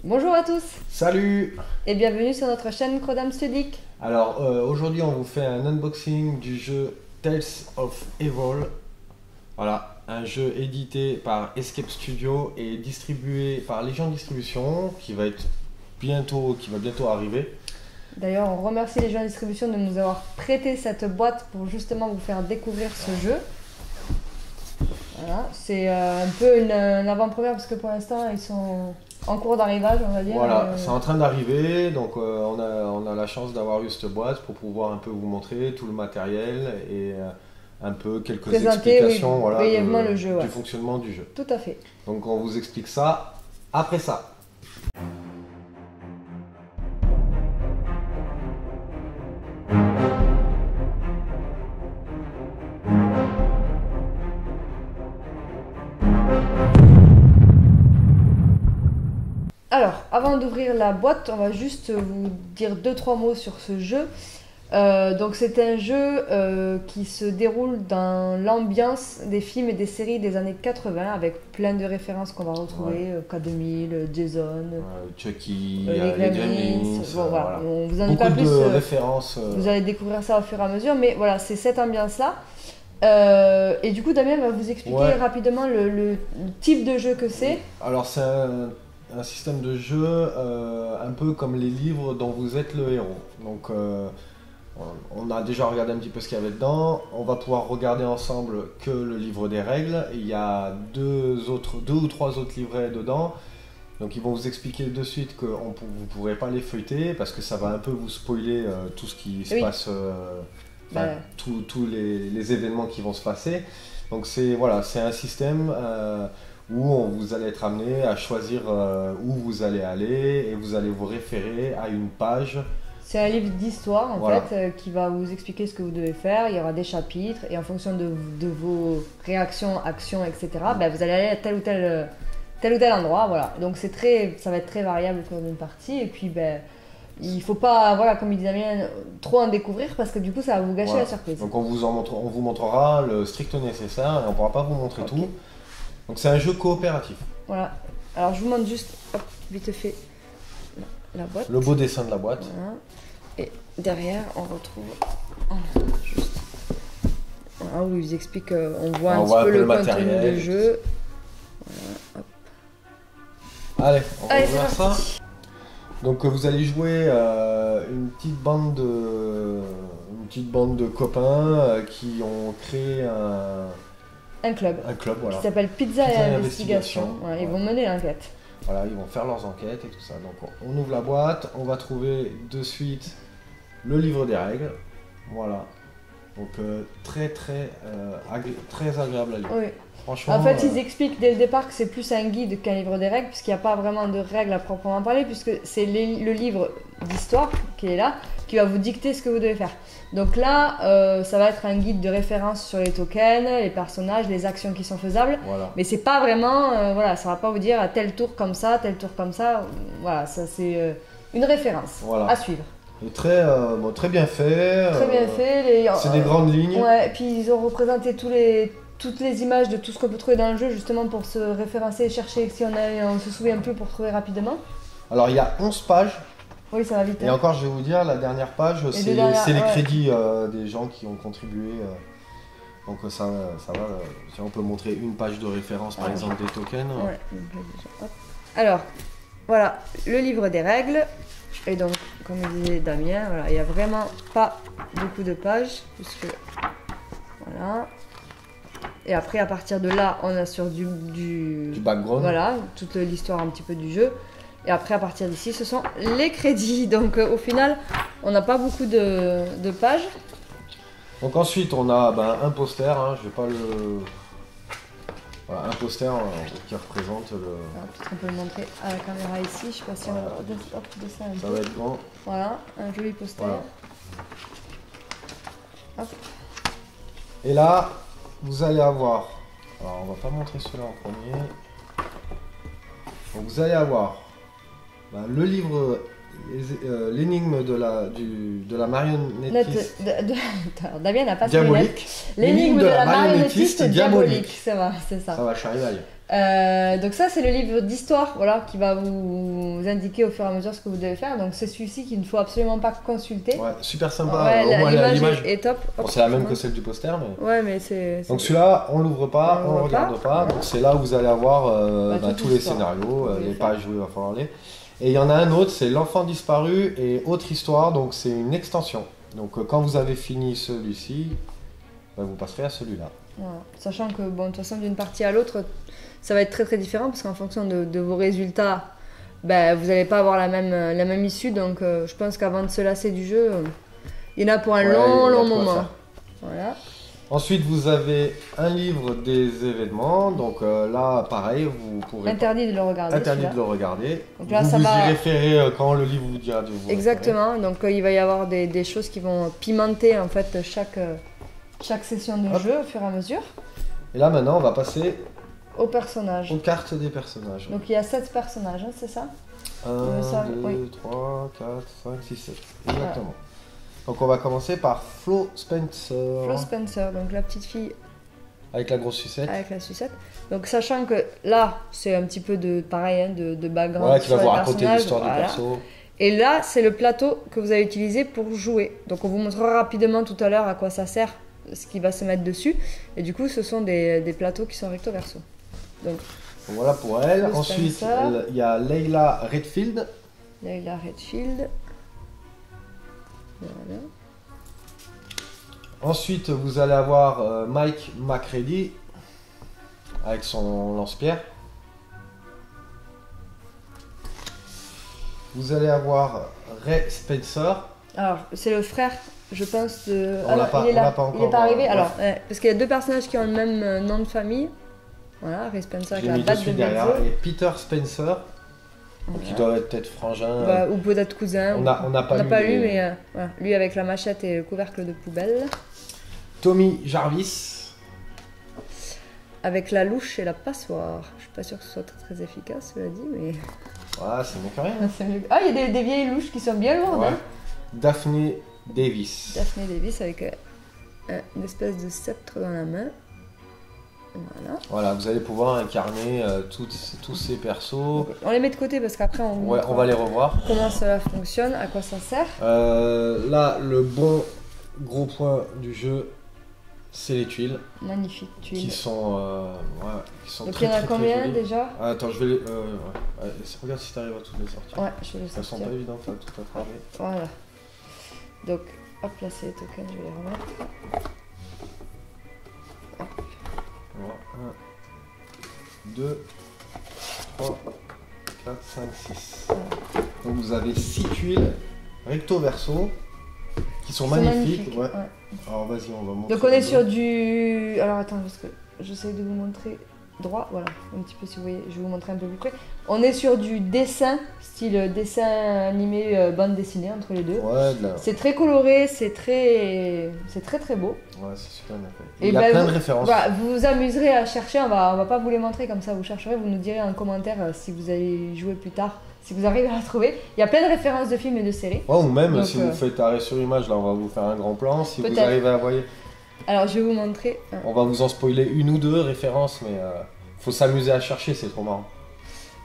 Bonjour à tous Salut! et bienvenue sur notre chaîne Crodam Studic. Alors aujourd'hui on vous fait un unboxing du jeu Tales of Evil. Voilà, un jeu édité par Escape Studio et distribué par Légion Distribution qui va bientôt arriver. D'ailleurs, on remercie les gens de distribution de nous avoir prêté cette boîte pour justement vous faire découvrir ce jeu. Voilà, c'est un peu une avant-première parce que pour l'instant ils sont en cours d'arrivage, on va dire. Voilà, c'est en train d'arriver, donc on a la chance d'avoir eu cette boîte pour pouvoir un peu vous montrer tout le matériel et un peu quelques Présenter, explications oui, voilà, brièvement le jeu, du ouais. fonctionnement du jeu. Tout à fait. Donc on vous explique ça après ça. Alors, avant d'ouvrir la boîte, on va juste vous dire 2-3 mots sur ce jeu. Donc c'est un jeu qui se déroule dans l'ambiance des films et des séries des années 80 avec plein de références qu'on va retrouver, K2000, Jason, Chucky, les les Gremlins. Gremlins, Bon, voilà. voilà. On vous en dit Beaucoup pas plus, de références. vous allez découvrir ça au fur et à mesure, mais voilà, c'est cette ambiance-là. Et du coup, Damien va vous expliquer rapidement le type de jeu que c'est. Alors c'est un système de jeu un peu comme les livres dont vous êtes le héros. Donc on a déjà regardé un petit peu ce qu'il y avait dedans. On va pouvoir regarder ensemble que le livre des règles. Il y a deux ou trois autres livrets dedans. Donc ils vont vous expliquer de suite que vous ne pourrez pas les feuilleter parce que ça va un peu vous spoiler tout ce qui se passe, tous les événements qui vont se passer. Donc c'est un système où vous allez être amené à choisir où vous allez aller et vous allez vous référer à une page. C'est un livre d'histoire en fait qui va vous expliquer ce que vous devez faire. Il y aura des chapitres et en fonction de vos réactions, actions, etc. Vous allez aller à tel ou tel endroit. Voilà. Donc ça va être très variable au cours d'une partie. Et puis il faut pas, comme il disait Damien, trop en découvrir parce que du coup ça va vous gâcher la surprise. Donc on vous montrera le strict nécessaire et on ne pourra pas vous montrer tout. Donc c'est un jeu coopératif. Voilà. Alors je vous montre juste vite fait la boîte. Le beau dessin de la boîte. Voilà. Et derrière on retrouve juste où ils expliquent, on voit un petit peu le contenu du jeu. Voilà, hop. Allez, on va voir ça. Donc vous allez jouer une petite bande de copains qui ont créé un club voilà. Qui s'appelle Pizza et Investigation. Voilà, ils vont mener l'enquête. Voilà, ils vont faire leurs enquêtes et tout ça. Donc on ouvre la boîte, on va trouver de suite le livre des règles. Voilà. Donc très agréable à lire. Oui. Franchement, en fait, ils expliquent dès le départ que c'est plus un guide qu'un livre des règles, puisqu'il n'y a pas vraiment de règles à proprement parler, puisque c'est le livre d'histoire qui est là, qui va vous dicter ce que vous devez faire. Donc là, ça va être un guide de référence sur les tokens, les personnages, les actions qui sont faisables. Voilà. Mais c'est pas vraiment, ça va pas vous dire à tel tour comme ça, tel tour comme ça. Voilà, ça c'est une référence à suivre. Et très bien fait. Très bien fait. C'est des grandes lignes. Ouais, et puis ils ont représenté toutes les images de tout ce qu'on peut trouver dans le jeu, justement pour se référencer et chercher si on se souvient plus pour trouver rapidement. Alors il y a 11 pages. Oui, ça va vite. Et encore, je vais vous dire, la dernière page, c'est les crédits des gens qui ont contribué. Donc ça va. Si on peut montrer une page de référence, par exemple, des tokens. Ouais. Alors, voilà, le livre des règles. Et donc, comme disait Damien, voilà, il n'y a vraiment pas beaucoup de pages, puisque voilà. Et après, à partir de là, on a sur du background. Voilà, toute l'histoire un petit peu du jeu. Et après, à partir d'ici, ce sont les crédits. Donc, au final, on n'a pas beaucoup de pages. Donc ensuite, on a un poster. Je vais pas le... Voilà, un poster qui représente le... Peut-être on peut le montrer à la caméra ici. Je sais pas si on va dessin un peu. Ça va être grand. Voilà, un joli poster. Voilà. Hop. Et là, vous allez avoir... Alors, on va pas montrer celui-là en premier. Donc, vous allez avoir le livre, l'énigme de la marionnettiste Damien n'a pas diabolique. L'énigme de la marionnettiste diabolique. C'est ça. Ça va, je suis arrivé à lire. Donc ça, c'est le livre d'histoire, voilà, qui va vous indiquer au fur et à mesure ce que vous devez faire. Donc c'est celui-ci qu'il ne faut absolument pas consulter. Ouais, super sympa. Ouais, au moins l'image est top. Bon, c'est la même que celle du poster, mais. Ouais, mais c'est. Donc celui-là, on l'ouvre pas, on regarde pas. Voilà. Donc c'est là où vous allez avoir tous les l'histoire. scénarios, les pages où il va falloir aller. Et il y en a un autre, c'est L'enfant disparu et autre histoire. Donc c'est une extension. Donc quand vous avez fini celui-ci, vous passerez à celui-là. Voilà. Sachant que, bon, de toute façon, d'une partie à l'autre, ça va être très très différent parce qu'en fonction de vos résultats, vous n'allez pas avoir la même issue. Donc je pense qu'avant de se lasser du jeu, il y en a pour un long moment. Voilà. Ensuite, vous avez un livre des événements. Donc là, pareil, vous pourrez. Interdit de le regarder. Interdit de le regarder. Donc là, vous y référez quand le livre vous dira de vous. Exactement. Donc il va y avoir des choses qui vont pimenter en fait chaque session de jeu au fur et à mesure. Et là, maintenant, on va passer aux personnages. Aux cartes des personnages. Donc il y a 7 personnages, hein, c'est ça? 1, 2, 3, 4, 5, 6, 7. Exactement. Voilà. Donc on va commencer par Flo Spencer. Flo Spencer, donc la petite fille. Avec la grosse sucette. Avec la sucette. Donc sachant que là, c'est un petit peu pareil, hein, de background. Voilà, qui va vous raconter l'histoire du perso. Et là, c'est le plateau que vous allez utiliser pour jouer. Donc on vous montrera rapidement tout à l'heure à quoi ça sert, ce qui va se mettre dessus. Et du coup, ce sont des plateaux qui sont recto verso. Donc voilà pour elle. Ensuite, il y a Leila Redfield. Leila Redfield. Voilà. Ensuite, vous allez avoir Mike McCready avec son lance-pierre. Vous allez avoir Ray Spencer. Alors, c'est le frère, je pense, de. On l'a pas, il est là. pas encore. Il n'est pas arrivé. Alors, parce qu'il y a 2 personnages qui ont le même nom de famille. Voilà, Ray Spencer avec la batte de derrière. Et Peter Spencer. Donc il doit être peut-être frangin. Ou peut-être cousin. On n'a pas lu, mais voilà. Lui avec la machette et le couvercle de poubelle. Tommy Jarvis. Avec la louche et la passoire. Je suis pas sûre que ce soit très efficace, cela dit, mais. Ouais, c'est mieux que rien. Ah, il y a des vieilles louches qui sont bien lourdes. Ouais. Hein. Daphne Davis. Daphne Davis avec une espèce de sceptre dans la main. Voilà, vous allez pouvoir incarner tous ces persos. Donc, on les met de côté parce qu'après on va les revoir. Comment cela fonctionne, à quoi ça sert. Là, le bon gros point du jeu, c'est les tuiles. Magnifiques tuiles. Qui sont donc très, il y en a combien déjà? Attends, je vais les... regarde si tu arrives à toutes les sortir. Ouais, je vais les sortir. Elles sont pas évidentes à tout attraper. Voilà. Donc, hop là c'est les tokens, je vais les remettre. Hop. 1, 2, 3, 4, 5, 6. Donc vous avez 6 tuiles recto verso qui sont magnifiques. Ouais. Alors vas-y, on va montrer. Donc on est sur du... Alors attends, parce que j'essaie de vous montrer droit. Voilà, un petit peu si vous voyez, je vais vous montrer un peu plus près. On est sur du dessin, style dessin animé, bande dessinée entre les deux. Ouais, c'est très coloré, c'est très beau. Ouais, c'est super bien fait. Il y a plein de références. Vous vous amuserez à chercher, on va pas vous les montrer comme ça, vous chercherez, vous nous direz en commentaire si vous allez jouer plus tard, si vous arrivez à la trouver. Il y a plein de références de films et de séries. Ouais, ou même donc, si vous faites arrêt sur image, là on va vous faire un grand plan, si vous arrivez à voir. Alors je vais vous montrer. On va vous en spoiler 1 ou 2 références, mais faut s'amuser à chercher, c'est trop marrant.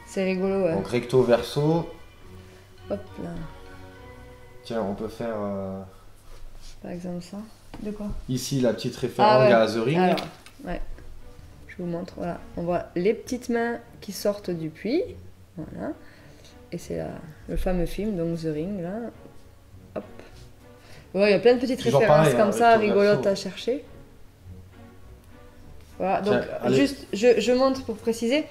C'est rigolo, ouais. Donc recto verso. Hop là. Tiens, on peut faire... Par exemple ça. De quoi? Ici, la petite référence à The Ring. Alors, ouais. Je vous montre, voilà. On voit les petites mains qui sortent du puits. Voilà. Et c'est le fameux film, donc The Ring, là. Hop. Ouais, il y a plein de petites références pareil, comme ça, rigolotes à chercher. Voilà, donc tiens, juste, je montre pour préciser.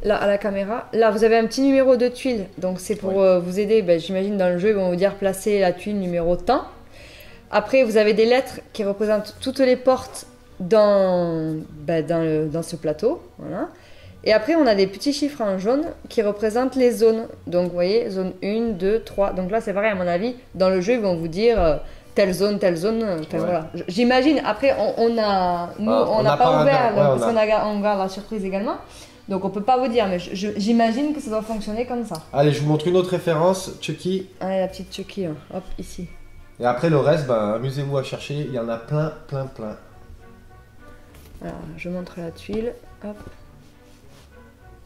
Là, à la caméra, là, vous avez un petit numéro de tuile. Donc, c'est pour vous aider, j'imagine, dans le jeu, ils vont vous dire placer la tuile numéro tant. Après, vous avez des lettres qui représentent toutes les portes dans ce plateau. Voilà. Et après, on a des petits chiffres en jaune qui représentent les zones. Donc, vous voyez, zone 1, 2, 3. Donc là, c'est pareil, à mon avis, dans le jeu, ils vont vous dire telle zone. Enfin, voilà. J'imagine, après, on n'a pas ouvert, parce qu'on garde la surprise également. Donc on peut pas vous dire, mais j'imagine que ça doit fonctionner comme ça. Allez, je vous montre une autre référence, Chucky. Allez, la petite Chucky, hein. Hop, ici. Et après le reste, amusez-vous à chercher, il y en a plein. Alors, je montre la tuile, hop.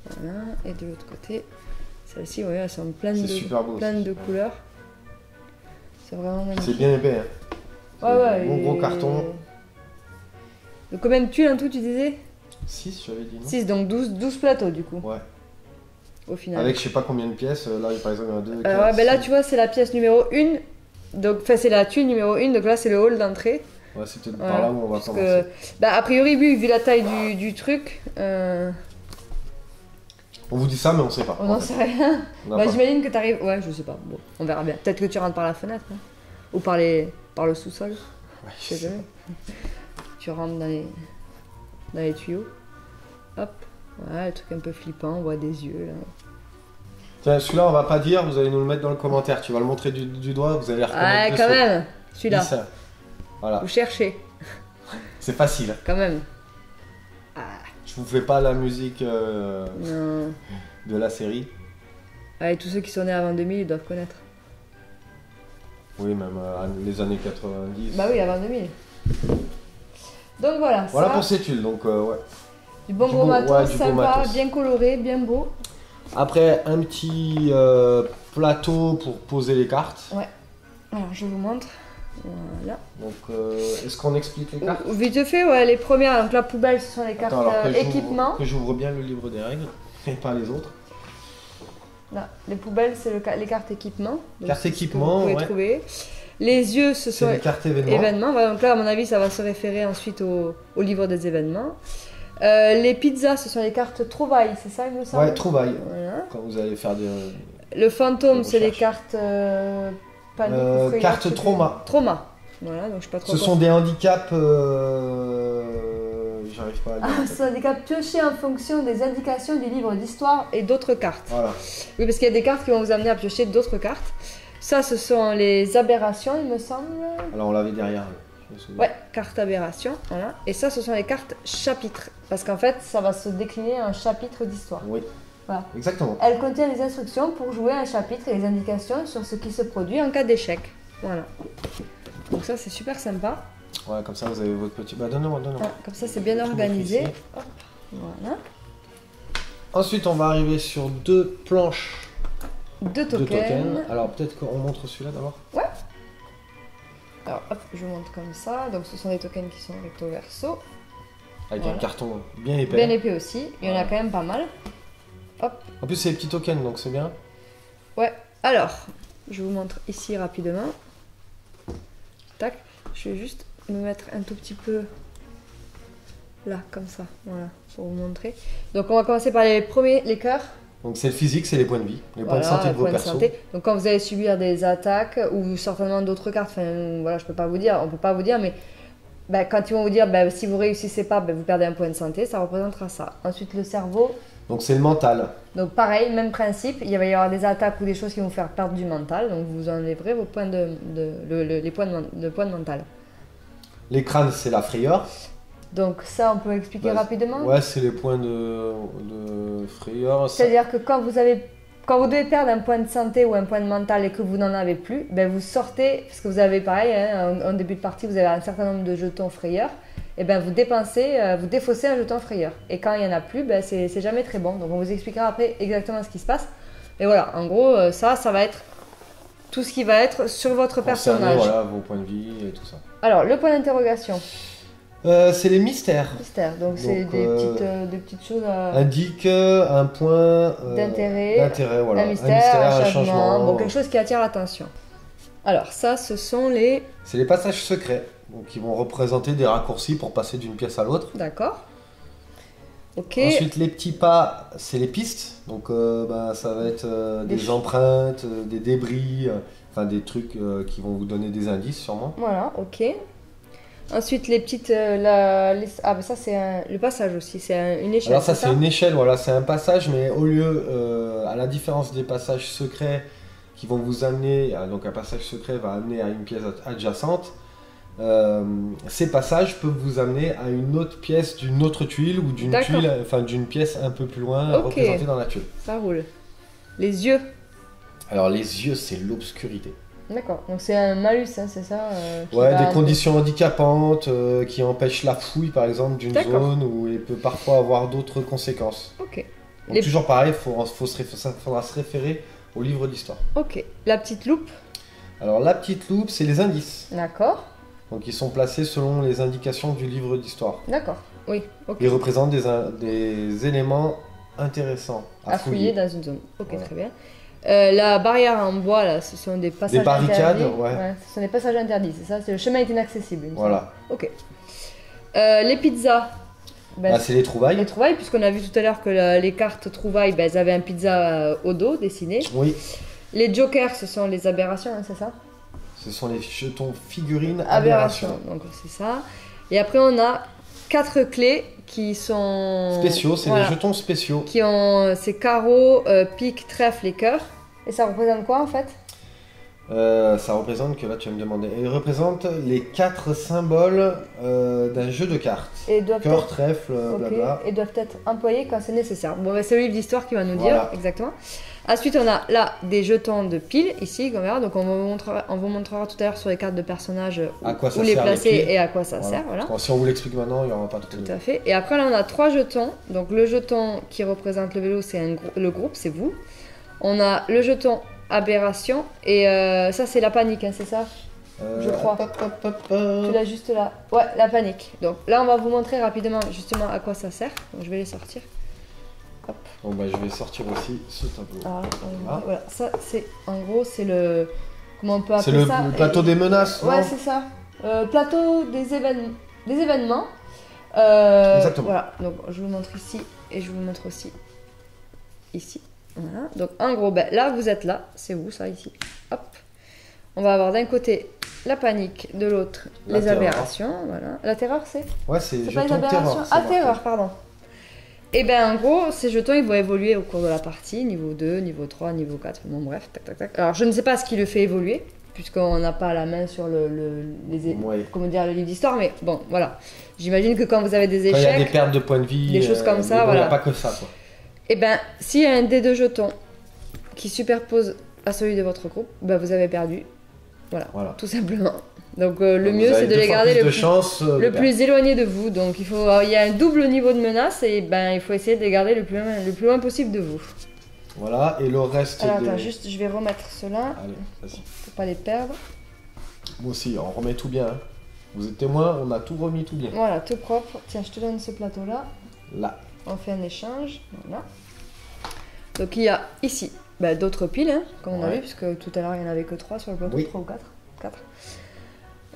Voilà, et de l'autre côté, celles-ci, ouais, elles sont pleines pleines de couleurs. C'est vraiment magnifique. C'est bien épais. Hein. Ouais, bon gros carton. Donc combien de tuiles en tout, tu disais? 6, j'avais dit, non? 6, donc 12 plateaux du coup. Ouais. Au final. Avec je sais pas combien de pièces, là par exemple il y en a 2. Ouais, ben là tu vois, c'est la pièce numéro 1. Donc, c'est la tuile numéro 1, donc là c'est le hall d'entrée. Ouais, c'est peut-être par là où on va commencer. Que, bah, a priori, oui, vu la taille du truc. On vous dit ça, mais on sait pas. On n'en sait rien. Bah, j'imagine que tu arrives. Ouais, je sais pas. Bon, on verra bien. Peut-être que tu rentres par la fenêtre. Hein. Ou par le sous-sol. Ouais, je sais jamais. Tu rentres dans les tuyaux. Hop. Voilà, le truc un peu flippant. On voit des yeux là. Tiens, celui-là, on va pas dire, vous allez nous le mettre dans le commentaire. Tu vas le montrer du doigt, vous allez reconnaître. Ah, quand même. Celui-là. Voilà. Vous cherchez. C'est facile. Quand même. Ah. Je vous fais pas la musique de la série. Ah, et tous ceux qui sont nés avant 2000, ils doivent connaître. Oui, même les années 90. Bah oui, avant 2000. Donc voilà. Voilà ça, pour ces tuiles, donc ouais. Du bon gros matos, sympa, bien coloré, bien beau. Après, un petit plateau pour poser les cartes. Ouais. Alors, je vous montre. Voilà. Donc, est-ce qu'on explique les cartes? Vite fait, ouais, les premières, donc la poubelle, ce sont les cartes équipement. Que j'ouvre bien le livre des règles, et pas les autres. Là, les poubelles, c'est les cartes équipement. Cartes équipement, vous pouvez trouver. Les yeux, ce sont les cartes événements. Voilà, donc là, à mon avis, ça va se référer ensuite au livre des événements. Les pizzas, ce sont les cartes trouvailles, c'est ça, il me semble? Ouais, trouvailles. Voilà. Quand vous allez faire des. Le fantôme, c'est les cartes. Cartes trauma. Trauma. Voilà, donc je sais pas trop. Ce sont des handicaps. J'arrive pas à dire. Ce sont des handicaps piochés en fonction des indications du livre d'histoire et d'autres cartes. Voilà. Oui, parce qu'il y a des cartes qui vont vous amener à piocher d'autres cartes. Ça, ce sont les aberrations, il me semble. Alors on l'avait derrière. Ouais, carte aberration, voilà. Et ça, ce sont les cartes chapitres. Parce qu'en fait, ça va se décliner en chapitre d'histoire. Oui. Voilà. Exactement. Elle contient les instructions pour jouer un chapitre et les indications sur ce qui se produit en cas d'échec. Voilà. Donc ça, c'est super sympa. Ouais, comme ça, vous avez votre petit... Bah, donne-moi. Ah, comme ça, c'est bien organisé. Hop. Voilà. Ensuite, on va arriver sur 2 planches. 2 tokens. Alors, peut-être qu'on montre celui-là d'abord. Ouais. Alors, hop, je vous montre comme ça. Donc, ce sont des tokens qui sont recto verso. Avec un carton bien épais. Bien épais aussi. Il y en a quand même pas mal. Hop. En plus, c'est des petits tokens, donc c'est bien. Ouais. Alors, je vous montre ici rapidement. Tac. Je vais juste me mettre un tout petit peu là, comme ça. Voilà, pour vous montrer. Donc, on va commencer par les premiers, les cœurs. Donc, c'est le physique, c'est les points de vie, les points de santé de vos persos. Donc, quand vous allez subir des attaques ou certainement d'autres cartes, enfin, voilà, je peux pas vous dire, on peut pas vous dire, mais bah, quand ils vont vous dire, bah, si vous réussissez pas, bah, vous perdez un point de santé, ça représentera ça. Ensuite, le cerveau. Donc, c'est le mental. Donc, pareil, même principe, il va y avoir des attaques ou des choses qui vont vous faire perdre du mental, donc vous enlèverez vos points les points de mental. Les crânes, c'est la frayeur. Donc ça, on peut expliquer rapidement. Ouais, c'est les points de frayeur. C'est-à-dire que quand vous devez perdre un point de santé ou un point de mental et que vous n'en avez plus, ben vous sortez, parce que vous avez pareil, hein, en début de partie, vous avez un certain nombre de jetons frayeur, et ben vous défaussez un jeton frayeur. Et quand il n'y en a plus, ben c'est jamais très bon. Donc on vous expliquera après exactement ce qui se passe. Et voilà, en gros, ça va être tout ce qui va être sur votre personnage. Voilà, vos points de vie et tout ça. Alors, le point d'interrogation. C'est les mystères. Donc c'est des petites choses à... Indique un point d'intérêt, voilà. Un mystère, un changement. Bon, quelque chose qui attire l'attention. Alors ça, ce sont les... C'est les passages secrets, donc qui vont représenter des raccourcis pour passer d'une pièce à l'autre. D'accord. Ok. Ensuite, les petits pas, c'est les pistes. Donc ça va être des empreintes, des débris, enfin des trucs qui vont vous donner des indices sûrement. Voilà, ok. Ensuite, les petites... ça, c'est le passage aussi, c'est une échelle. Alors ça, c'est une échelle, voilà, c'est un passage, mais au lieu, à la différence des passages secrets qui vont vous amener... Donc un passage secret va amener à une pièce adjacente. Ces passages peuvent vous amener à une autre pièce d'une autre tuile ou d'une tuile, enfin d'une pièce un peu plus loin représentée dans la tuile. Ça roule. Les yeux. Alors les yeux, c'est l'obscurité. D'accord, donc c'est un malus, hein, c'est ça ouais, des conditions handicapantes qui empêchent la fouille par exemple d'une zone où il peut parfois avoir d'autres conséquences. Ok. Donc toujours pareil, faudra se référer au livre d'histoire. Ok. La petite loupe. Alors la petite loupe, c'est les indices. D'accord. Donc ils sont placés selon les indications du livre d'histoire. D'accord. Oui. Ok. Ils représentent des éléments intéressants à fouiller dans une zone. Ok, voilà. très bien. La barrière en bois, là, ce sont des passages interdits. Des barricades, ouais. Ce sont des passages interdits, c'est ça? Le chemin est inaccessible. Voilà. Ok. Les pizzas. C'est les trouvailles. Les trouvailles, puisqu'on a vu tout à l'heure que les cartes trouvailles, elles avaient un pizza au dos dessiné. Oui. Les jokers, ce sont les aberrations, hein, c'est ça? Ce sont les jetons figurines Aberrations. Donc c'est ça. Et après, on a 4 clés qui sont... spéciaux, c'est des jetons spéciaux. Qui ont ces carreaux, pique, trèfle et cœur. Et ça représente quoi en fait? Ça représente, que là tu vas me demander, il représente les 4 symboles d'un jeu de cartes. Cœur, trèfle, blabla. Et doivent être employés quand c'est nécessaire. Bon, c'est le livre d'histoire qui va nous dire exactement. Ensuite, on a là des jetons de pile, ici, comme ça. Donc on vous montrera tout à l'heure sur les cartes de personnages où les placer et à quoi ça sert. Voilà. Si on vous l'explique maintenant, il n'y aura pas tout à fait. Et après, là, on a 3 jetons. Donc le jeton qui représente le vélo, c'est le groupe, c'est vous. On a le jeton aberration et ça c'est la panique, hein, c'est ça? Je crois. Tu l'as juste là. Ouais, la panique. Donc là on va vous montrer rapidement justement à quoi ça sert. Donc, je vais les sortir. Hop. Bon bah je vais sortir aussi ce tableau. Voilà, ça c'est en gros c'est le... Comment on peut appeler ça? C'est le plateau des menaces. Ouais, c'est ça. Plateau des événements. Exactement. Voilà, donc je vous montre ici et je vous montre aussi ici. Voilà, donc en gros, là vous êtes là, c'est vous ça ici. Hop, on va avoir d'un côté la panique, de l'autre les aberrations. Voilà, la terreur c'est? Ouais, c'est pas les aberrations. Terreur, pardon. Et en gros, ces jetons ils vont évoluer au cours de la partie, niveau 2, niveau 3, niveau 4, bon bref, tac tac tac. Alors je ne sais pas ce qui le fait évoluer, puisqu'on n'a pas la main sur le livre d'histoire, mais bon, voilà. J'imagine que quand vous avez des échecs, il y a des pertes de points de vie, des choses comme ça, il voilà. n'y a pas que ça, quoi. Et s'il y a un des 2 jetons qui superpose à celui de votre groupe, vous avez perdu. Voilà. Tout simplement. Donc le mieux c'est de les garder le plus éloigné de vous. Donc il y a un double niveau de menace et il faut essayer de les garder le plus loin possible de vous. Voilà, et le reste. Alors attends, juste je vais remettre cela. Allez, vas-y. Pour pas les perdre. Moi aussi, on remet tout bien. Hein. Vous êtes témoin, on a tout remis tout bien. Voilà, tout propre. Tiens, je te donne ce plateau là. Là. On fait un échange. Voilà. Donc il y a ici d'autres piles, hein, comme on a vu, puisque tout à l'heure il n'y en avait que 3 sur le plateau, 3 ou 4.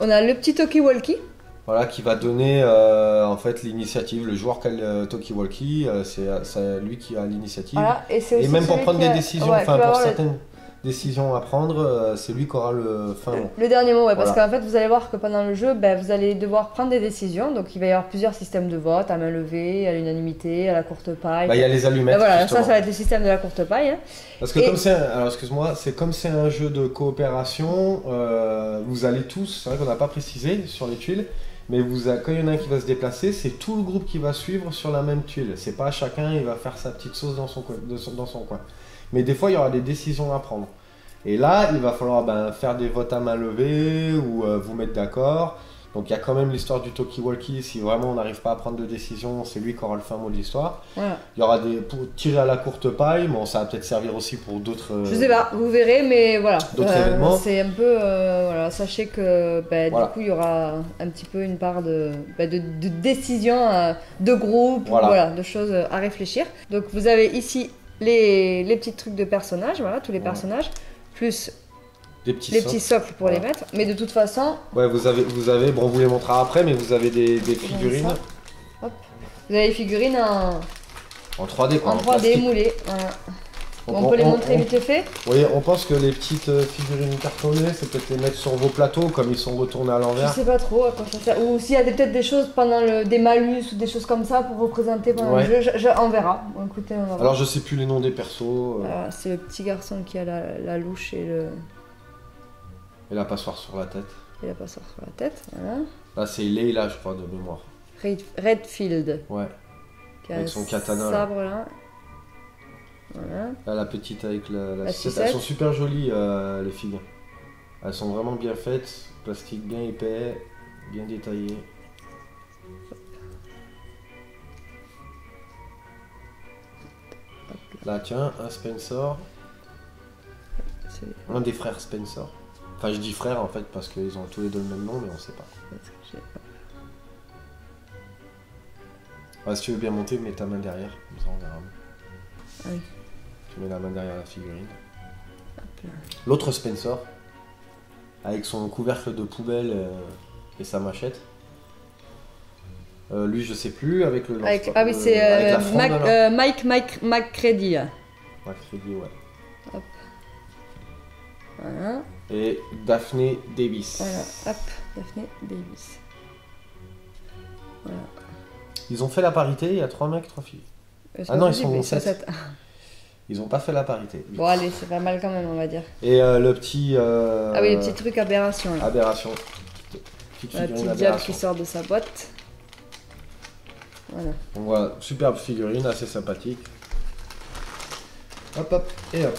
On a le petit talkie-walkie. Voilà, qui va donner en fait l'initiative. Le joueur qui a le talkie-walkie, c'est lui qui a l'initiative. Voilà, et même pour prendre des décisions, pour certaines décision à prendre, c'est lui qui aura le fin mot. Le dernier mot, parce qu'en fait, vous allez voir que pendant le jeu, vous allez devoir prendre des décisions. Donc, il va y avoir plusieurs systèmes de vote, à main levée, à l'unanimité, à la courte paille. Il y a les allumettes. Voilà, ça va être le système de la courte paille. Hein. Parce que comme c'est un jeu de coopération, vous allez tous, c'est vrai qu'on n'a pas précisé sur les tuiles, mais quand il y en a un qui va se déplacer, c'est tout le groupe qui va suivre sur la même tuile. C'est pas chacun, il va faire sa petite sauce dans son coin. Mais des fois, il y aura des décisions à prendre. Et là, il va falloir faire des votes à main levée ou vous mettre d'accord. Donc il y a quand même l'histoire du talkie-walkie. Si vraiment on n'arrive pas à prendre de décision, c'est lui qui aura le fin mot de l'histoire. Voilà. Il y aura pour tirer à la courte paille. Bon, ça va peut-être servir aussi pour d'autres... Je sais pas, vous verrez, mais voilà. D'autres événements. C'est un peu... voilà, sachez que du coup, il y aura un petit peu une part de décision, de groupe, de choses à réfléchir. Donc vous avez ici les petits trucs de personnages, voilà, tous les personnages, plus les petits socles pour les mettre. Mais de toute façon... Ouais, vous avez bon, on vous les montrera après, mais vous avez des figurines. Hop. Vous avez les figurines en 3D, quoi. En 3D moulées, voilà. On peut les montrer vite fait. Oui, on pense que les petites figurines cartonnées, c'est peut-être les mettre sur vos plateaux comme ils sont retournés à l'envers. Je sais pas trop à quoi ça sert. Ou s'il y a peut-être des choses pendant des malus ou des choses comme ça pour représenter pendant le jeu, on verra. Bon, écoutez, on va voir. Alors je sais plus les noms des persos. C'est le petit garçon qui a la louche et le... Et la passoire sur la tête. Et la passoire sur la tête, voilà. Là c'est Leila, je crois, de mémoire. Redfield. Ouais. Avec son katana. Sabre là. Voilà. Là, la petite avec la sucette. Elles sont super jolies, les figues. Elles sont vraiment bien faites, plastique bien épais, bien détaillé. Là, tiens, un Spencer. Un des frères Spencer. Enfin, je dis frère en fait parce qu'ils ont tous les deux le même nom, mais on sait pas. Si tu veux bien monter, mets ta main derrière. Comme ça, on verra. Ah oui. Tu mets la main derrière la figurine. L'autre Spencer, avec son couvercle de poubelle et sa machette. Lui, je sais plus, avec le lance. Ah oui, c'est Mike McCready. McCready, ouais. Hop. Voilà. Et Daphne Davis. Voilà, hop, Daphne Davis. Voilà. Ils ont fait la parité, il y a 3 mecs, 3 filles. Ah non, ils sont 7. Ils ont pas fait la parité. Bon, allez, c'est pas mal quand même, on va dire. Et le petit. Ah oui, le petit truc aberration. Là. Aberration. La petite diable qui sort de sa boîte. Voilà. Donc voilà, superbe figurine, assez sympathique. Hop, hop, et hop.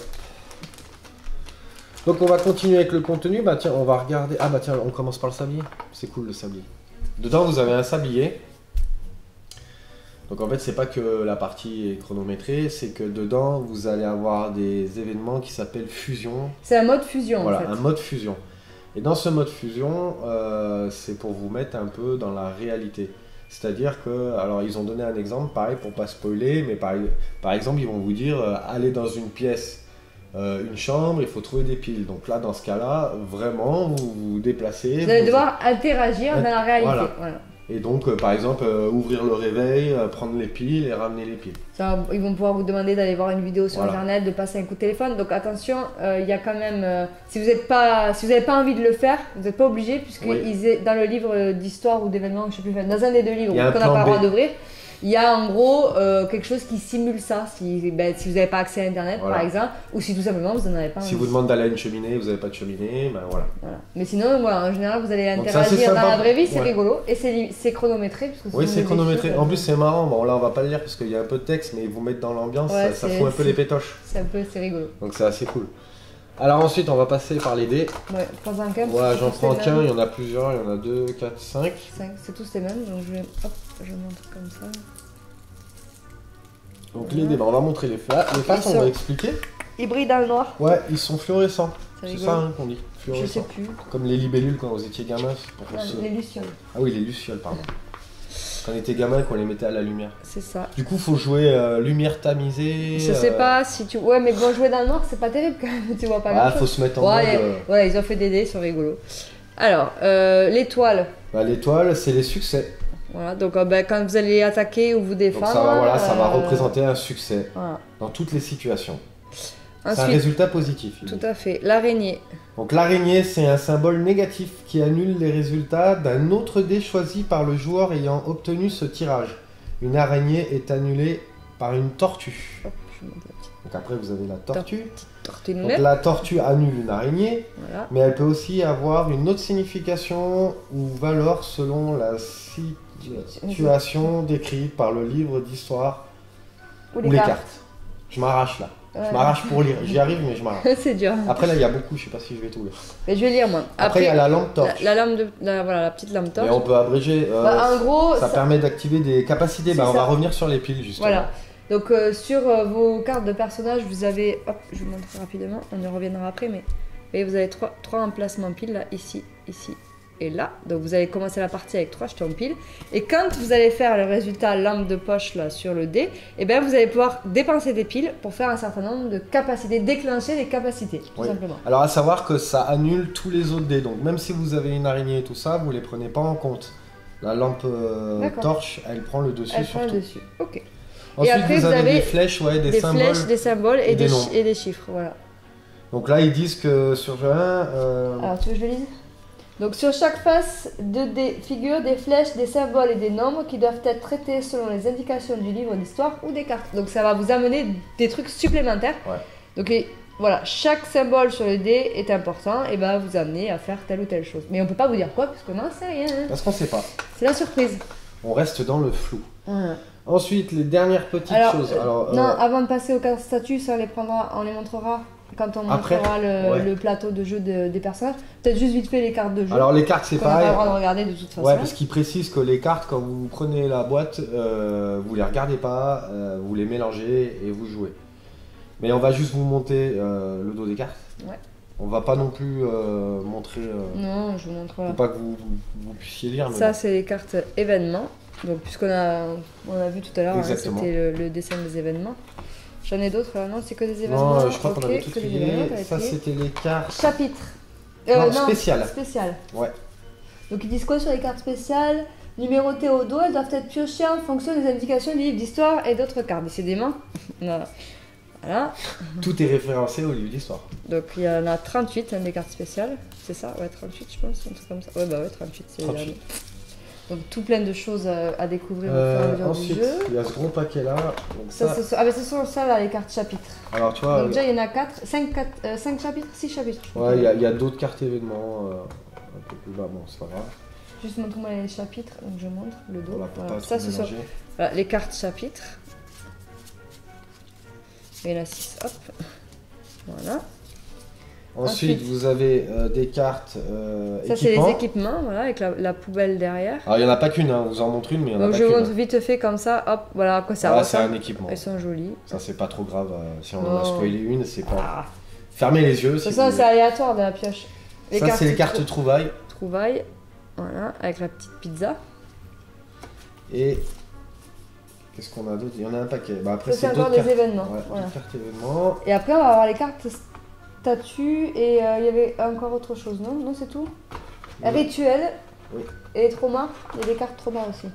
Donc on va continuer avec le contenu. Bah tiens, on va regarder. Ah bah tiens, on commence par le sablier. C'est cool le sablier. Dedans, vous avez un sablier. Donc en fait, c'est pas que la partie est chronométrée, c'est que dedans, vous allez avoir des événements qui s'appellent fusion. C'est un mode fusion voilà, en fait. Un mode fusion. Et dans ce mode fusion, c'est pour vous mettre un peu dans la réalité. C'est-à-dire que, alors ils ont donné un exemple, pareil pour pas spoiler, mais par exemple, ils vont vous dire, allez dans une pièce, une chambre, il faut trouver des piles. Donc là, dans ce cas-là, vraiment, vous vous déplacez. Vous allez devoir interagir dans la réalité. Voilà. Et donc, par exemple, ouvrir le réveil, prendre les piles et ramener les piles. Ça, ils vont pouvoir vous demander d'aller voir une vidéo sur internet, de passer un coup de téléphone. Donc attention, il y a quand même, si vous n'avez pas envie de le faire, vous n'êtes pas obligé, puisque dans le livre d'histoire ou d'événements, je sais plus, dans un des 2 livres qu'on n'a pas le droit d'ouvrir, il y a en gros quelque chose qui simule ça, si vous n'avez pas accès à internet par exemple, ou si tout simplement vous n'en avez pas envie. Si vous demandez d'aller à une cheminée, vous n'avez pas de cheminée, ben voilà. Mais sinon, voilà, en général, vous allez interagir dans la vraie vie, c'est rigolo, et c'est chronométré. Oui, c'est chronométré. En plus, c'est marrant. Bon, là, on va pas le lire parce qu'il y a un peu de texte, mais vous mettre dans l'ambiance, ça fout un peu les pétoches. C'est rigolo. Donc c'est assez cool. Alors ensuite, on va passer par les dés. Ouais, prends-en qu'un. Voilà, j'en prends qu'un, il y en a plusieurs, il y en a 2, 4, 5. 5, c'est tous les mêmes, donc je montre comme ça. Donc les dés, on va montrer les faces, on va expliquer. Ils brillent dans le noir. Ouais, ils sont fluorescents. C'est ça qu'on dit. Je sais plus. Comme les libellules quand vous étiez gamin. Les lucioles. Ah oui, les lucioles, pardon. Quand on était gamin, qu'on les mettait à la lumière. C'est ça. Du coup, faut jouer lumière tamisée. Je sais pas si tu. Ouais, mais bon, jouer dans le noir, c'est pas terrible quand même. Tu vois pas grand chose. Faut se mettre en mode. Voilà, ils ont fait des dés, ils sont rigolos. Alors, l'étoile. L'étoile, c'est les succès. Voilà, donc quand vous allez attaquer ou vous défendre. Donc ça va représenter un succès dans toutes les situations. C'est un résultat positif. Tout à fait. L'araignée. Donc l'araignée, c'est un symbole négatif qui annule les résultats d'un autre dé choisi par le joueur ayant obtenu ce tirage. Une araignée est annulée par une tortue. Hop, je montre la petite. Donc après, vous avez la tortue. Donc la tortue annule une araignée, mais elle peut aussi avoir une autre signification ou valeur selon la situation décrite par le livre d'histoire ou les cartes. Je m'arrache là. Je m'arrache pour lire. J'y arrive, mais je m'arrache. C'est dur. Après, là, il y a beaucoup. Je sais pas si je vais tout lire. Mais je vais lire, moi. Après, il y a la lampe torche. La petite lampe torche. Mais on peut abréger. En gros, ça permet d'activer des capacités. On va revenir sur les piles, justement. Voilà. Donc, sur vos cartes de personnages, vous avez. Hop, je vous montre rapidement. On y reviendra après, mais vous avez trois emplacements piles, là, ici, et là. Donc vous allez commencer la partie avec 3 jetons piles. Et quand vous allez faire le résultat lampe de poche là sur le dé, et bien vous allez pouvoir dépenser des piles pour faire un certain nombre de capacités, déclencher des capacités, tout simplement. Alors à savoir que ça annule tous les autres dés. Donc même si vous avez une araignée et tout ça, vous les prenez pas en compte. La lampe torche, elle prend le dessus sur tout. Elle prend le dessus, ok. Ensuite, et après, vous avez des flèches, des symboles et des chiffres, voilà. Donc là, ils disent que sur Alors, tu veux que je le lise ? Donc, sur chaque face des figures des flèches, des symboles et des nombres qui doivent être traités selon les indications du livre d'histoire ou des cartes. Donc, ça va vous amener des trucs supplémentaires. Ouais. Donc, voilà, chaque symbole sur le dé est important et va vous amener à faire telle ou telle chose. Mais on peut pas vous dire quoi, parce qu'on n'en sait rien. Parce qu'on sait pas. C'est la surprise. On reste dans le flou. Voilà. Ensuite, les dernières petites choses. Non, avant de passer aux cartes statues, ça on les montrera quand on montrera le plateau de jeu des personnages. Peut-être juste vite fait les cartes de jeu. Alors les cartes, c'est pareil. On n'a pas le droit de regarder de toute façon. Ouais, parce qu'ils précisent que les cartes, quand vous prenez la boîte, vous les regardez pas, vous les mélangez et vous jouez. Mais on va juste vous monter le dos des cartes. Ouais. On va pas non plus montrer. Non, je vous montre. Faut pas que vous puissiez lire. Mais ça, bon. c'est les cartes événements. Donc, puisqu'on a vu tout à l'heure, hein, c'était le dessin des événements. J'en ai d'autres là, non? C'est que des événements. Non, je crois qu'on avait tout trié. Ça, c'était les cartes. Chapitres. Non, spéciales. Spéciales. Ouais. Donc, ils disent quoi sur les cartes spéciales? Numérotées au dos, elles doivent être piochées en fonction des indications du livre d'histoire et d'autres cartes. Décidément. Voilà. Tout est référencé au livre d'histoire. Donc il y en a 38, hein, des cartes spéciales. C'est ça? Ouais, 38 je pense, un truc comme ça. Ouais, bah ouais, 38, c'est les derniers. Donc tout plein de choses à découvrir au fur et à mesure ensuite, du jeu. il y a ce gros paquet là. Donc ce sont ça là, les cartes chapitres. Alors tu vois. Donc déjà il y en a 5 chapitres, 6 chapitres. Ouais, il y a d'autres cartes événements un peu plus bas, bon c'est pas grave. Juste montre-moi les chapitres, donc je montre le dos. Voilà. Ça ce sont les cartes chapitres. Il y en a 6, hop. Voilà. Ensuite, vous avez des cartes ça, c'est les équipements, voilà, avec la poubelle derrière. Alors, il n'y en a pas qu'une, hein, on vous en montre une, mais il n'y en a pas qu'une. Donc, je montre vite fait comme ça, hop, voilà à quoi ça ressemble. C'est un équipement. Elles sont jolies. Ça, c'est pas trop grave. Si on en a spoilé une, c'est pas. Ah. Fermez les yeux. De toute façon, c'est aléatoire de la pioche. Ça, c'est les cartes trouvailles. Trouvailles, voilà, avec la petite pizza. Et. Qu'est-ce qu'on a d'autre? Il y en a un paquet. Bah, après, c'est encore des événements. Ouais, voilà. Cartes événements. Et après, on va avoir les cartes statues et il y avait encore autre chose, non? Non, c'est tout? Oui. Rituels. Oui. Et traumas. Il y a des cartes traumas aussi.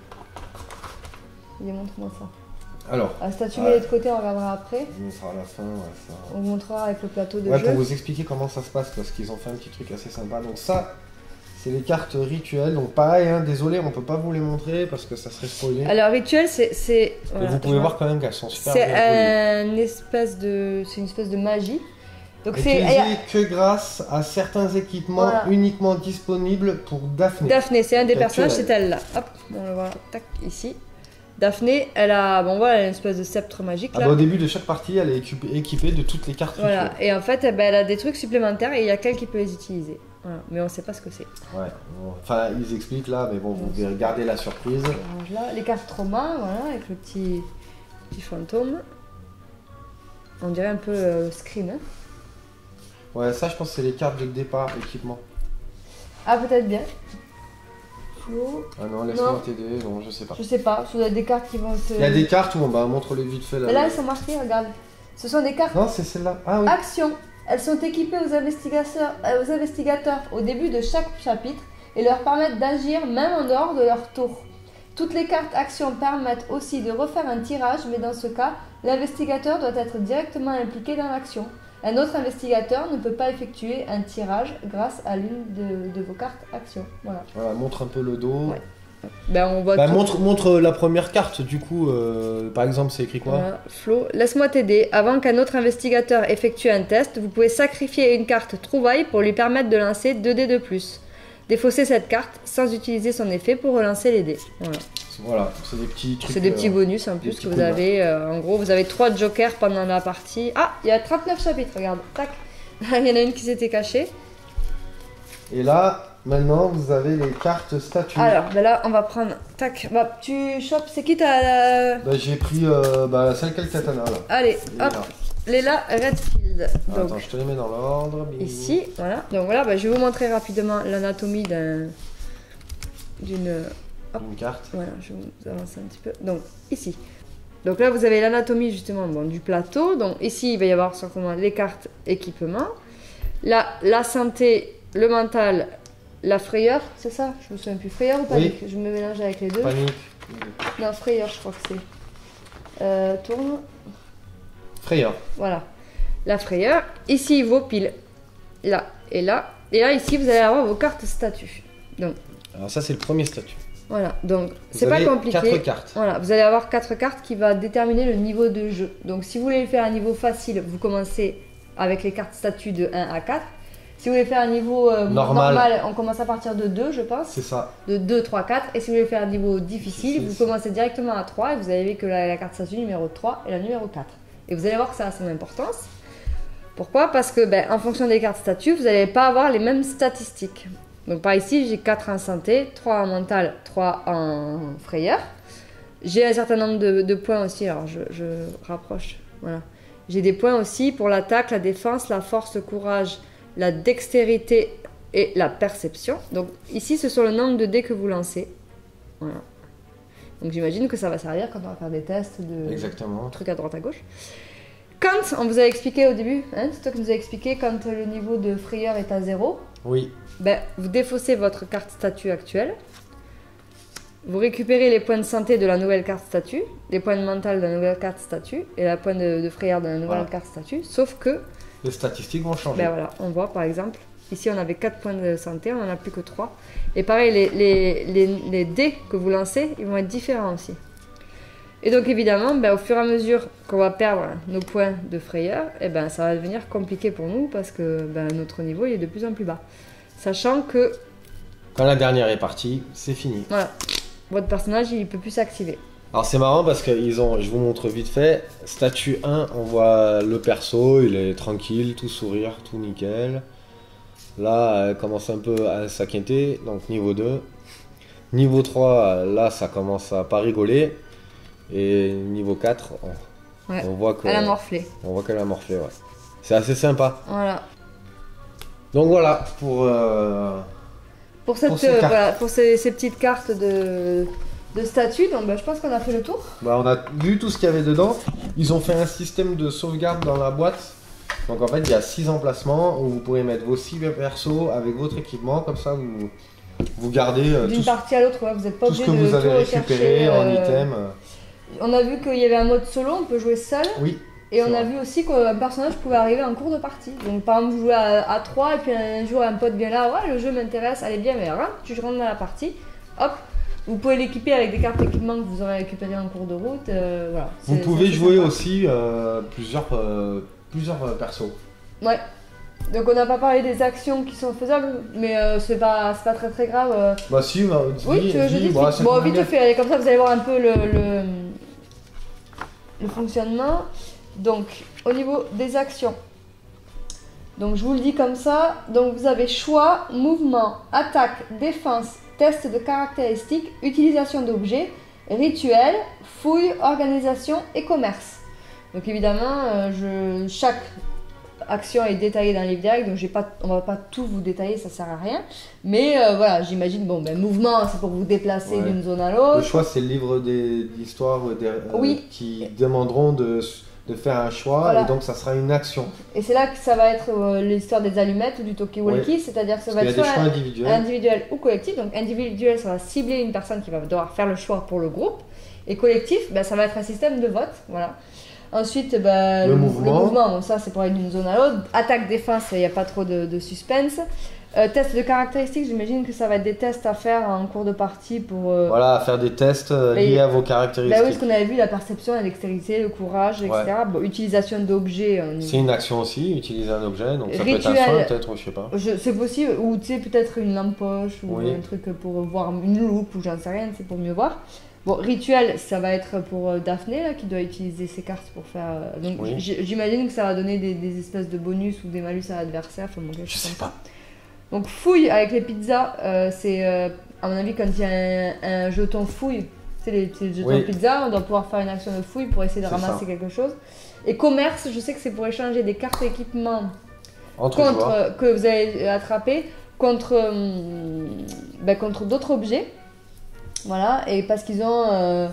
Montre-moi ça. Alors. La statue est de côté, on regardera après. On sera à la fin, ça. On vous montrera avec le plateau de jeu. Ouais, pour vous expliquer comment ça se passe, parce qu'ils ont fait un petit truc assez sympa. Donc ça, c'est les cartes rituelles. Donc pareil, hein, désolé, on peut pas vous les montrer parce que ça serait spoilé. Alors rituel, c'est. Voilà, vous pouvez voir quand même qu'elles sont super bien. C'est une espèce de magie. Donc c'est que grâce à certains équipements uniquement disponibles pour Daphné. Daphné, c'est un des personnages, c'est elle là. Hop, on le voit, tac, ici. Daphné, elle a, elle a une espèce de sceptre magique là. Au début de chaque partie, elle est équipée de toutes les cartes rituelles. Et en fait, elle a des trucs supplémentaires et il y a qu'elle qui peut les utiliser. Voilà. Mais on ne sait pas ce que c'est. Ouais, enfin ils expliquent là, mais bon, vous devez regarder la surprise. Là, les cartes trauma, voilà, avec le petit fantôme. On dirait un peu Scream. Hein. Ouais, ça je pense que c'est les cartes de départ, équipement. Ah, peut-être bien. Ah non, laisse-moi t'aider, non, je sais pas. Je sais pas, il y a des cartes qui vont se... Il y a des cartes où on montre-les vite fait là. Mais là, elles sont marquées, regarde. Ce sont des cartes... Non, c'est celle-là. Ah oui. Action. Elles sont équipées aux investigateurs au début de chaque chapitre et leur permettent d'agir même en dehors de leur tour. Toutes les cartes actions permettent aussi de refaire un tirage, mais dans ce cas, l'investigateur doit être directement impliqué dans l'action. Un autre investigateur ne peut pas effectuer un tirage grâce à l'une de vos cartes actions. Voilà. Voilà, montre un peu le dos. Ouais. On voit montre la première carte, du coup, par exemple, c'est écrit quoi? Flo, laisse-moi t'aider. Avant qu'un autre investigateur effectue un test, vous pouvez sacrifier une carte trouvaille pour lui permettre de lancer 2 dés de plus. Défaussez cette carte sans utiliser son effet pour relancer les dés. Voilà, c'est des petits trucs. C'est des petits bonus en plus que vous avez. En gros, vous avez 3 jokers pendant la partie. Ah, il y a 39 chapitres, regarde. Tac. Il y en a une qui s'était cachée. Et là, maintenant, vous avez les cartes statues. Alors, là, on va prendre. Tac. Bah, tu chopes. C'est qui ta. J'ai pris celle qu'a le katana là. Allez, hop. Léla Redfield. Donc, attends, je te les mets dans l'ordre. Ici, voilà. Donc voilà, je vais vous montrer rapidement l'anatomie d'une carte. Voilà, je vais vous avancer un petit peu. Donc ici. Donc là, vous avez l'anatomie justement du plateau. Donc ici, il va y avoir certainement les cartes équipement. Là, la santé, le mental, la frayeur, c'est ça? Je me souviens plus. Frayeur ou panique? Je me mélange avec les deux. Panique. Non, frayeur, je crois que c'est. Tourne. Frayeur. Voilà. La frayeur. Ici, vos piles. Là et là. Et là, ici, vous allez avoir vos cartes statues. Donc. Alors ça, c'est le premier statut. Voilà. Donc, c'est pas compliqué. 4 cartes. Voilà. Vous allez avoir 4 cartes qui va déterminer le niveau de jeu. Donc, si vous voulez faire un niveau facile, vous commencez avec les cartes statues de 1 à 4. Si vous voulez faire un niveau normal, on commence à partir de 2, je pense. C'est ça. De 2, 3, 4. Et si vous voulez faire un niveau difficile, vous commencez directement à 3 et vous avez que la carte statue numéro 3 et la numéro 4. Et vous allez voir que ça a son importance. Pourquoi? Parce que en fonction des cartes statues, vous n'allez pas avoir les mêmes statistiques. Donc par ici, j'ai 4 en santé, 3 en mental, 3 en frayeur. J'ai un certain nombre de points aussi, alors je rapproche. Voilà. J'ai des points aussi pour l'attaque, la défense, la force, le courage, la dextérité et la perception. Donc ici, ce sont le nombre de dés que vous lancez. Voilà. Donc j'imagine que ça va servir quand on va faire des tests de trucs à droite à gauche. Quand, on vous a expliqué au début, hein, c'est toi qui nous as expliqué, quand le niveau de frayeur est à 0, oui. Ben, vous défaussez votre carte statut actuelle. Vous récupérez les points de santé de la nouvelle carte statut, les points de mental de la nouvelle carte statut et la points de frayeur de la nouvelle carte statut. Sauf que... les statistiques vont changer. Ben voilà, on voit par exemple, ici on avait 4 points de santé, on n'en a plus que 3. Et pareil, les dés que vous lancez, ils vont être différents aussi. Et donc évidemment, ben, au fur et à mesure qu'on va perdre nos points de frayeur, eh ben, ça va devenir compliqué pour nous parce que ben, notre niveau il est de plus en plus bas. Sachant que... quand la dernière est partie, c'est fini. Voilà. Votre personnage, il peut plus s'activer. Alors c'est marrant parce que je vous montre vite fait, statut 1, on voit le perso, il est tranquille, tout sourire, tout nickel. Là, elle commence un peu à s'inquiéter, donc niveau 2. Niveau 3, là, ça commence à pas rigoler. Et niveau 4, on voit que... elle a morflé. On voit qu'elle a morflé, ouais. C'est assez sympa. Voilà. Donc voilà, pour ces petites cartes de statut, donc je pense qu'on a fait le tour. On a vu tout ce qu'il y avait dedans. Ils ont fait un système de sauvegarde dans la boîte. Donc en fait, il y a 6 emplacements où vous pourrez mettre vos 6 persos avec votre équipement. Comme ça, vous gardez d'une partie à l'autre. Vous n'êtes pas obligé de tout ce que vous avez récupéré en item. On a vu qu'il y avait un mode solo, on peut jouer seul. Oui. Et on a vu aussi qu'un personnage pouvait arriver en cours de partie. Donc par exemple, vous jouez à 3 et puis un jour un pote vient là, ouais, le jeu m'intéresse, allez bien, mais rentre, tu rentres dans la partie, hop, vous pouvez l'équiper avec des cartes d'équipement que vous aurez récupérées en cours de route. Voilà. Vous pouvez jouer aussi plusieurs persos. Ouais. Donc on n'a pas parlé des actions qui sont faisables, mais c'est pas très très grave. Bah si, oui, je dis. Bon, vite fait, allez, comme ça vous allez voir un peu le fonctionnement. Donc, au niveau des actions, donc je vous le dis comme ça, donc vous avez choix, mouvement, attaque, défense, test de caractéristiques, utilisation d'objets, rituel, fouille, organisation et commerce. Donc évidemment, chaque action est détaillée dans le livre direct, donc on va pas tout vous détailler, ça sert à rien. Mais voilà, j'imagine, mouvement, c'est pour vous déplacer d'une zone à l'autre. Le choix, c'est le livre d'histoire qui demanderont de faire un choix, et donc ça sera une action. Et c'est là que ça va être l'histoire des allumettes ou du talkie-walkie, c'est-à-dire que ça va être soit individuel ou collectif. Donc individuel, ça va cibler une personne qui va devoir faire le choix pour le groupe, et collectif, ça va être un système de vote, voilà. Ensuite, le mouvement, ça c'est pour aller d'une zone à l'autre. Attaque-défense, il n'y a pas trop de suspense. Test de caractéristiques, j'imagine que ça va être des tests à faire en cours de partie pour... Voilà, faire des tests liés à vos caractéristiques. Oui, ce qu'on avait vu, la perception, la dextérité, le courage, etc. Utilisation d'objets... C'est une action aussi, utiliser un objet, donc ça peut être un soin peut-être, je sais pas. C'est possible, ou tu sais, peut-être une lampe poche, ou un truc pour voir une loupe, ou j'en sais rien, c'est pour mieux voir. Bon, rituel, ça va être pour Daphné, là, qui doit utiliser ses cartes pour faire... Donc j'imagine que ça va donner des espèces de bonus ou des malus à l'adversaire. Je sais pas. Donc fouille avec les pizzas, c'est à mon avis quand il y a un jeton fouille, c'est les jetons pizza, on doit pouvoir faire une action de fouille pour essayer de ramasser quelque chose. Et commerce, je sais que c'est pour échanger des cartes d'équipement que vous avez attrapées contre d'autres objets. Voilà, et parce qu'ils ont...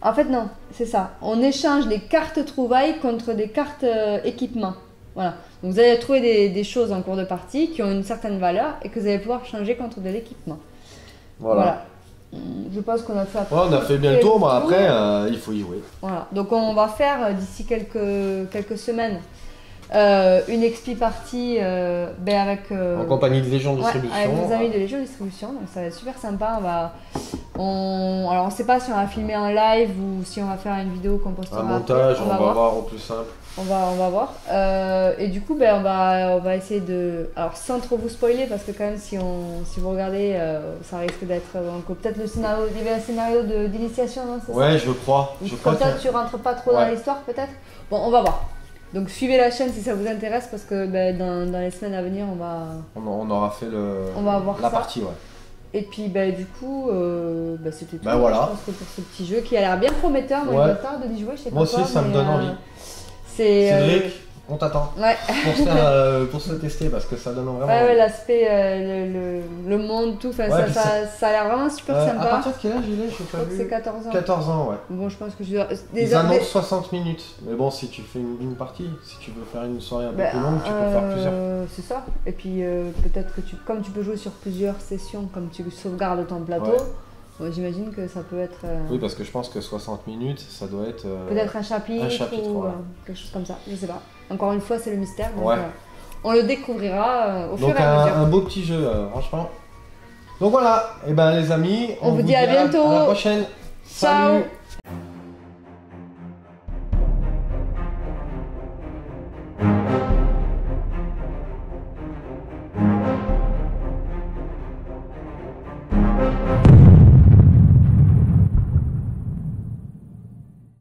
En fait non, c'est ça. On échange les cartes trouvailles contre des cartes équipement. Voilà. Donc vous allez trouver des choses en cours de partie qui ont une certaine valeur et que vous allez pouvoir changer contre de l'équipement. Voilà. Je pense qu'on a fait... on a fait bien le tour, mais après, il faut y jouer. Voilà. Donc on va faire d'ici quelques semaines une expi partie avec... en compagnie de Légion Distribution. Avec nos amis de Légion Distribution, donc ça va être super sympa. Alors on sait pas si on va filmer en live ou si on va faire une vidéo qu'on postera. Un montage, on va voir au plus simple. On va voir. Et du coup, on va essayer de... Alors, sans trop vous spoiler, parce que quand même, si vous regardez, ça risque d'être... peut-être le scénario... Il y avait un scénario d'initiation, non? Ouais, je crois. Comme ça, tu rentres pas trop dans l'histoire, peut-être. Bon, on va voir. Donc, suivez la chaîne si ça vous intéresse, parce que dans les semaines à venir, on va... On aura fait la partie, ouais. Et puis, du coup, c'était tout. Voilà. Je pense que pour ce petit jeu qui a l'air bien prometteur, moi, il me tarde d'y jouer, je sais pas. Moi aussi, ça me donne envie. Cédric, on t'attend. Ouais. Pour se tester parce que ça donne vraiment. Ouais, l'aspect, le monde, tout, ça a l'air vraiment super sympa. À partir de quel âge il est? Je sais pas. Je crois que c'est 14 ans. 14 ans, ouais. Bon, je pense que je dois. Ils annoncent 60 minutes. Mais bon, si tu fais une partie, si tu veux faire une soirée un peu plus longue, tu peux faire plusieurs. C'est ça. Et puis peut-être que comme tu peux jouer sur plusieurs sessions, comme tu sauvegardes ton plateau. Ouais, j'imagine que ça peut être. Oui, parce que je pense que 60 minutes, ça doit être. Peut-être un chapitre ou quelque chose comme ça, je sais pas. Encore une fois, c'est le mystère, donc on le découvrira au fur et à mesure. Un beau petit jeu, franchement. Donc voilà, et ben les amis, on vous dit à bientôt. À la prochaine. Ciao. Salut.